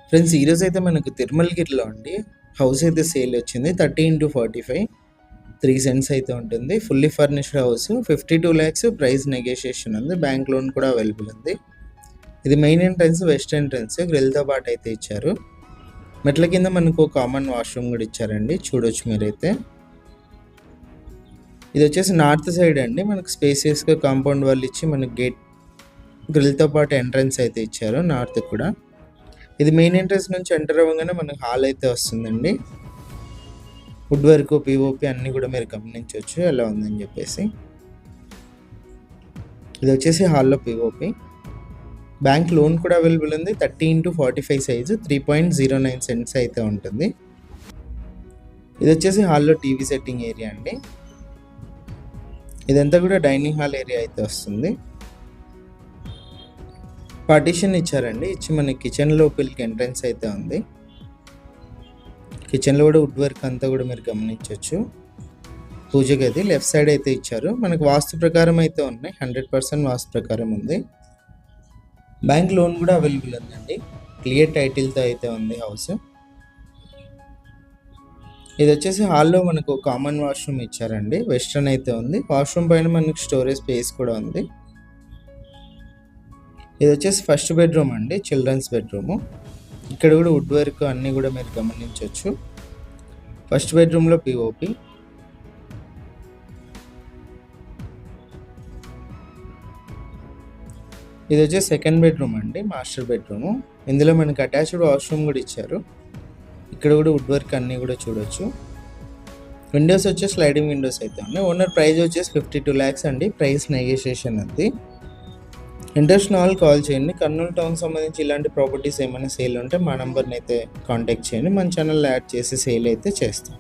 Friends ఈరోజు అయితే మనకు తిరుమలగిరిలో అండి హౌస్ అయితే సేల్ వచ్చింది 30x45 3 సెంట్స్ అయితే ఉంటుంది. Fully furnished house 52 lakhs price negotiation ఉంది. బ్యాంక్ లోన్ కూడా అవైలబుల్ ఉంది. ఇది మెయిన్ ఎంట్రన్స్ వెస్ట్ ఎంట్రన్స్ గ్రిల్తో పాటు అయితే ఇచ్చారు. మెట్ల కింద మనకు కామన్ వాష్రూమ్ కూడా ఇచ్చారండి, చూడొచ్చు మీరైతే. ఇది వచ్చేసి నార్త్ సైడ్ అండి, మనకు స్పేసియస్గా కాంపౌండ్ వాళ్ళు ఇచ్చి మనకు గేట్ గ్రిల్తో పాటు ఎంట్రన్స్ అయితే ఇచ్చారు నార్త్ కూడా. ఇది మెయిన్ ఎంట్రన్స్ నుంచి ఎంటర్ అవ్వగానే మనకు హాల్ అయితే వస్తుందండి. వుడ్ వర్క్ పిఓపి అన్నీ కూడా మీరు గమనించవచ్చు ఎలా ఉందని చెప్పేసి. ఇది వచ్చేసి హాల్లో పిఓపి. బ్యాంక్ లోన్ కూడా అవైలబుల్ ఉంది. 30x45 సైజు 3.09 సెంట్స్ అయితే ఉంటుంది. ఇది వచ్చేసి హాల్లో టీవీ సెట్టింగ్ ఏరియా అండి. ఇదంతా కూడా డైనింగ్ హాల్ ఏరియా అయితే వస్తుంది. పార్టీషన్ ఇచ్చారండి, ఇచ్చి మన కిచెన్ లోపలికి ఎంట్రన్స్ అయితే ఉంది. కిచెన్లో కూడా వుడ్ వర్క్ అంతా కూడా మీరు గమనించవచ్చు. పూజ గది లెఫ్ట్ సైడ్ అయితే ఇచ్చారు. మనకు వాస్తు ప్రకారం అయితే ఉన్నాయి, 100% వాస్తు ప్రకారం ఉంది. బ్యాంక్ లోన్ కూడా అవైలబుల్ ఉందండి. క్లియర్ టైటిల్తో అయితే ఉంది హౌస్. ఇది వచ్చేసి హాల్లో మనకు కామన్ వాష్రూమ్ ఇచ్చారండి, వెస్ట్రన్ అయితే ఉంది. వాష్రూమ్ పైన మనకు స్టోరేజ్ స్పేస్ కూడా ఉంది. ఇది వచ్చేసి ఫస్ట్ బెడ్రూమ్ అండి, చిల్డ్రన్స్ బెడ్రూము. ఇక్కడ కూడా వుడ్ వర్క్ అన్నీ కూడా మీరు గమనించవచ్చు. ఫస్ట్ బెడ్రూమ్లో పిఓపి. ఇది వచ్చేసి సెకండ్ బెడ్రూమ్ అండి, మాస్టర్ బెడ్రూము. ఇందులో మనకి అటాచ్డ్ వాష్రూమ్ కూడా ఇచ్చారు. ఇక్కడ కూడా వుడ్ వర్క్ అన్నీ కూడా చూడొచ్చు. విండోస్ వచ్చేసి స్లైడింగ్ విండోస్ అయితే ఉన్నాయి. ఓనర్ ప్రైస్ వచ్చేసి 52 lakhs అండి, ప్రైస్ నెగోషియేషన్ ఉంది. ఇంట్రెస్ట్ ఉన్న వాళ్ళు కాల్ చేయండి. కర్నూలు టౌన్ సంబంధించి ఇలాంటి ప్రాపర్టీస్ ఏమైనా సేల్ ఉంటే మా నెంబర్ని అయితే కాంటాక్ట్ చేయండి. మన ఛానల్లో యాడ్ చేసి సేల్ అయితే చేస్తాం.